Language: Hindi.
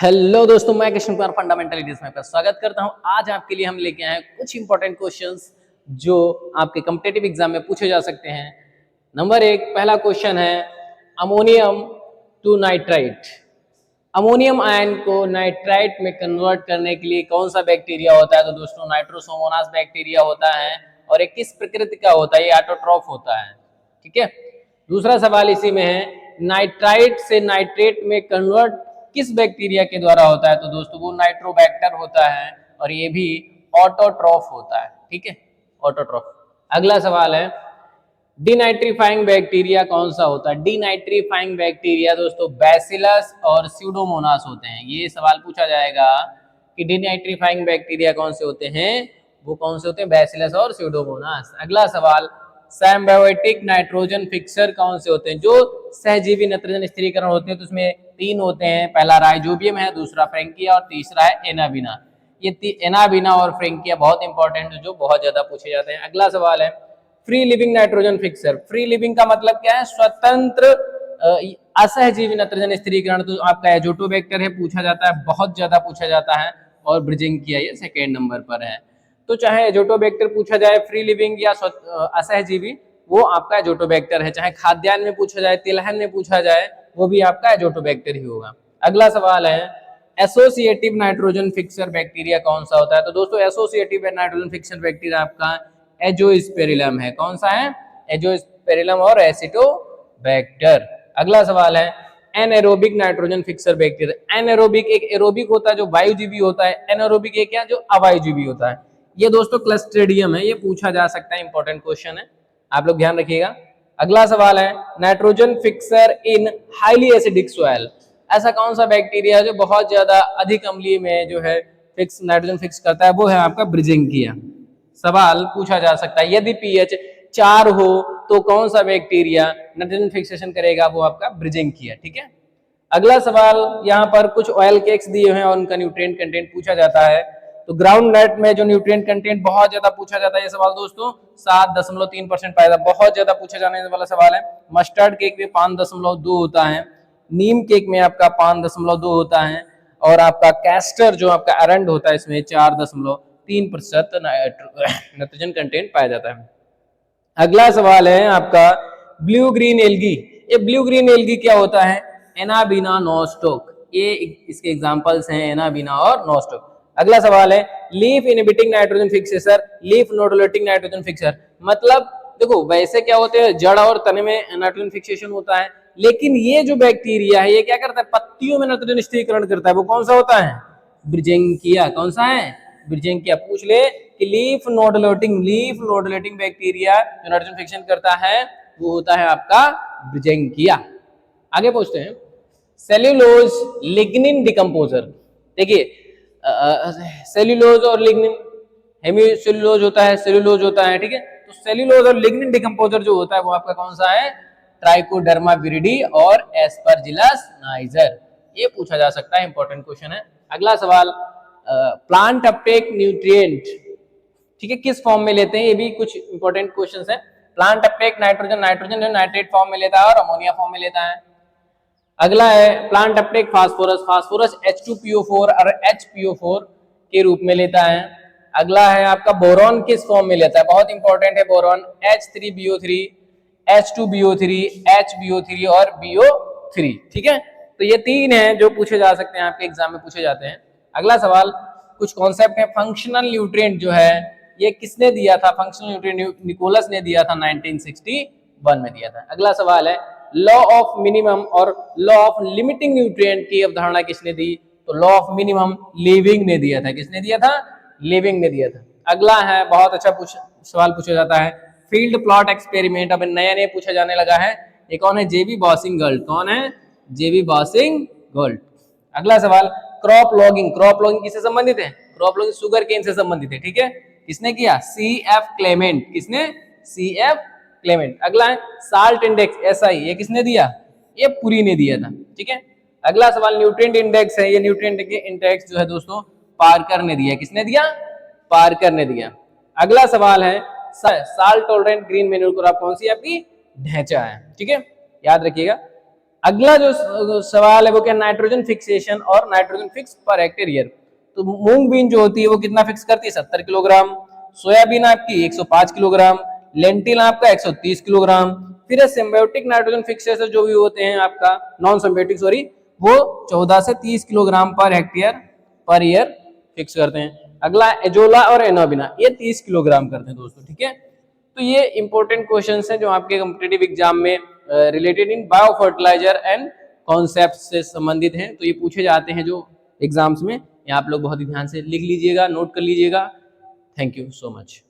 हेलो दोस्तों, मैं कृष्ण कुमार फंडामेंटलिटीज में आपका स्वागत करता हूं। आज आपके लिए हम लेके आए हैं कुछ इंपॉर्टेंट क्वेश्चंस जो आपके कॉम्पिटिटिव एग्जाम में पूछे जा सकते हैं। नंबर एक, पहला क्वेश्चन है ammonium to nitrite. Ammonium ion को नाइट्राइट में कन्वर्ट करने के लिए कौन सा बैक्टीरिया होता है? तो दोस्तों नाइट्रोसोमोनास बैक्टीरिया होता है और ये किस प्रकृति का होता है? ये ऑटोट्रॉफ होता है। ठीक है। दूसरा सवाल इसी में है, नाइट्राइट से नाइट्रेट में कन्वर्ट किस बैक्टीरिया के द्वारा होता है? तो दोस्तों वो नाइट्रोबैक्टर होता है और ये भी ऑटोट्रॉफ होता है। ठीक है, ऑटोट्रॉफ। अगला सवाल है, डिनाइट्रीफाइंग बैक्टीरिया कौन सा होता है? डिनाइट्रीफाइंग बैक्टीरिया दोस्तों बैसिलस और स्यूडोमोनास होते हैं। ये सवाल पूछा जाएगा कि डिनाइट्रीफाइंग बैक्टीरिया कौन से होते हैं? वो कौन से होते हैं? बैसिलस और स्यूडोमोनास। अगला सवाल, सैम्बायोटिक नाइट्रोजन फिक्सर कौन से होते हैं? जो सहजीवी नाइट्रोजन स्थिरीकरण होते हैं तो उसमें तीन होते हैं। पहला राइजोबियम है, दूसरा फ्रेंकिया और तीसरा है एनाबिना। ये एनाबिना और फ्रेंकिया बहुत इंपॉर्टेंट है, जो बहुत ज्यादा पूछे जाते हैं। अगला सवाल है, free living nitrogen fixer. Free living का मतलब क्या है? स्वतंत्र असहजीवी नाइट्रोजन स्थिरीकरण। तो आपका एजोटोबैक्टर है, पूछा जाता है, बहुत ज्यादा पूछा जाता है। और ब्रिजिंकिया ये सेकेंड नंबर पर है। तो चाहे एजोटोबैक्टर पूछा जाए, फ्री लिविंग या असहजीवी, वो आपका एजोटोबैक्टर है। चाहे खाद्यान्न में पूछा जाए, तिलहन में पूछा जाए, वो भी आपका एजोटोबैक्टर ही होगा। अगला सवाल है, एसोसिएटिव नाइट्रोजन फिक्सर बैक्टीरिया कौन सा होता है? तो दोस्तों एसोसिएटिव नाइट्रोजन फिक्सर बैक्टीरिया आपका एजोस्पेरिलम है। कौन सा है? एजोस्पेरिलम और एसिटोबैक्टर। अगला सवाल है, anaerobic nitrogen fixer bacteria. Anaerobic एक एरोबिक होता है जो वायुजीवी होता है, एनएरोबिक एक क्या जो अवायुजीवी होता है। ये दोस्तों क्लस्ट्रिडियम है, ये पूछा जा सकता है, इंपॉर्टेंट क्वेश्चन है, आप लोग ध्यान रखिएगा। अगला सवाल है, नाइट्रोजन फिक्सर इन हाईली एसिडिक सॉइल। ऐसा कौन सा बैक्टीरिया है जो बहुत ज्यादा अधिक अम्लीय में जो है फिक्स नाइट्रोजन फिक्स करता है? वो है आपका ब्रिजिंकिया। सवाल पूछा जा सकता है, यदि पीएच 4 हो तो कौन सा बैक्टीरिया नाइट्रोजन फिक्सेशन करेगा? वो आपका ब्रिजिंकिया। ठीक है। अगला सवाल, यहाँ पर कुछ ऑयल केक्स दिए हुए हैं और उनका न्यूट्रिएंट कंटेंट पूछा जाता है। तो ग्राउंड नट में जो न्यूट्रिएंट कंटेंट बहुत ज्यादा पूछा जाता है, ये सवाल दोस्तों 7.3% पाया जाता है, बहुत ज्यादा पूछा जाने वाला सवाल है। मस्टर्ड केक में 5.2 होता है, नीम केक में आपका 5.2 होता है, और आपका कैस्टर जो आपका अरंड होता है इसमें 4.3% नाइट्रोजन कंटेंट पाया जाता है। अगला सवाल है आपका, ब्लू ग्रीन एल्गी। ये ब्लू ग्रीन एल्गी क्या होता है? Anabaena Nostoc. ये इसके एग्जांपल्स हैं, एनाबिना और नोस्टोक। अगला सवाल है, leaf inhibiting nitrogen fixation, leaf nodulating nitrogen fixer. मतलब देखो वैसे क्या होते हैं, जड़ और तने में नाइट्रोजन फिक्सेशन होता है, लेकिन ये जो बैक्टीरिया है ये क्या करता है? पत्तियों में नाइट्रोजन स्थिरीकरण करता है। वो कौन सा होता है? ब्रिजिंकिया। कौन सा है? ब्रिजिंकिया। पूछ ले कि लीफ नोडुलेटिंग बैक्टीरिया जो नाइट्रोजन फिक्सेशन करता है वो होता है आपका ब्रिजिंकिया। आगे पूछते हैं, सेल्यूलोज लिग्निन डिकम्पोजर। देखिए सेल्यूलोज और लिग्निन, हेमीसेल्यूलोज होता है, सेल्यूलोज होता है। ठीक है, तो सेल्यूलोज और लिग्निन डिकम्पोजर जो होता है वो आपका कौन सा है? ट्राइकोडर्मा विरिडी और एस्परजिलस नाइजर। ये पूछा जा सकता है, इंपॉर्टेंट क्वेश्चन है। अगला सवाल, प्लांट अपटेक न्यूट्रिएंट, ठीक है, किस फॉर्म में लेते हैं? ये भी कुछ इंपॉर्टेंट क्वेश्चंस है। प्लांट अपटेक नाइट्रोजन जो नाइट्रेट फॉर्म में लेता है और अमोनिया फॉर्म में लेता है। अगला है प्लांट अपटेक फास्फोरस H2PO4 और HPO4 के रूप में लेता है। अगला है आपका बोरॉन, किस फॉर्म में लेता है? बहुत इंपॉर्टेंट है बोरॉन, H3BO3, H2BO3, HBO3 और BO3। ठीक है, तो ये तीन है जो पूछे जा सकते हैं, आपके एग्जाम में पूछे जाते हैं। अगला सवाल, कुछ कॉन्सेप्ट है। फंक्शनल न्यूट्रिएंट जो है ये किसने दिया था? फंक्शनल न्यूट्रिएंट निकोलस ने दिया था, 1961 में दिया था। अगला सवाल है, लॉ ऑफ मिनिमम और लॉ ऑफ लिमिटिंग न्यूट्रिएंट की अवधारणा किसने दी? तो लॉ ऑफ मिनिमम लिविंग ने दिया था। किसने दिया था? लिविंग ने दिया था। अगला है, बहुत अच्छा सवाल पूछा जाता है, फील्ड प्लॉट एक्सपेरिमेंट। अब नया पूछा जाने लगा है, ये कौन है? जेबी बॉसिंग-गर्ल्ट। कौन है? जेबी बॉसिंग-गर्ल्ट। अगला सवाल, क्रॉप लॉगिंग। क्रॉप लॉगिंग किससे संबंधित है? क्रॉप लॉगिंग शुगर केन से संबंधित है। ठीक है, किसने किया? CF Clement. किसने? CF Clement. अगला है साल्ट इंडेक्स SI, ये किसने दिया? ये पुरी ने दिया था। ठीक है। अगला सवाल न्यूट्रिएंट इंडेक्स है, ये न्यूट्रिएंट इंडेक्स जो है दोस्तों पार्कर ने दिया। किसने दिया? पार्कर ने दिया। अगला सवाल है salt tolerant green manure crop कौन सी आपकी? ढैंचा है। ठीक है, याद रखिएगा। अगला जो सवाल है वो क्या, नाइट्रोजन फिक्सेशन और nitrogen fix per hectare year. तो मूंग बीन जो होती है वो कितना फिक्स करती है, 70 किलोग्राम। सोयाबीन आपकी 105 किलोग्राम। लेंटिल आपका 130 किलोग्राम। फिर सिम्बायोटिक नाइट्रोजन फिक्सेशन जो भी होते हैं आपका, नॉन सिम्बायोटिक सॉरी, वो 14 से 30 kilogram per hectare per year fix करते हैं। अगला एजोला और एनोबिना, ये 30 किलोग्राम करते हैं दोस्तों, ठीक है। तो ये इंपॉर्टेंट क्वेश्चंस हैं जो आपके कॉम्पिटिटिव एग्जाम में related in bio fertiliser and concept से संबंधित हैं। तो ये पूछे जाते हैं जो एग्जाम्स में, ये आप लोग बहुत ही ध्यान से लिख लीजिएगा, नोट कर लीजिएगा। Thank you so much.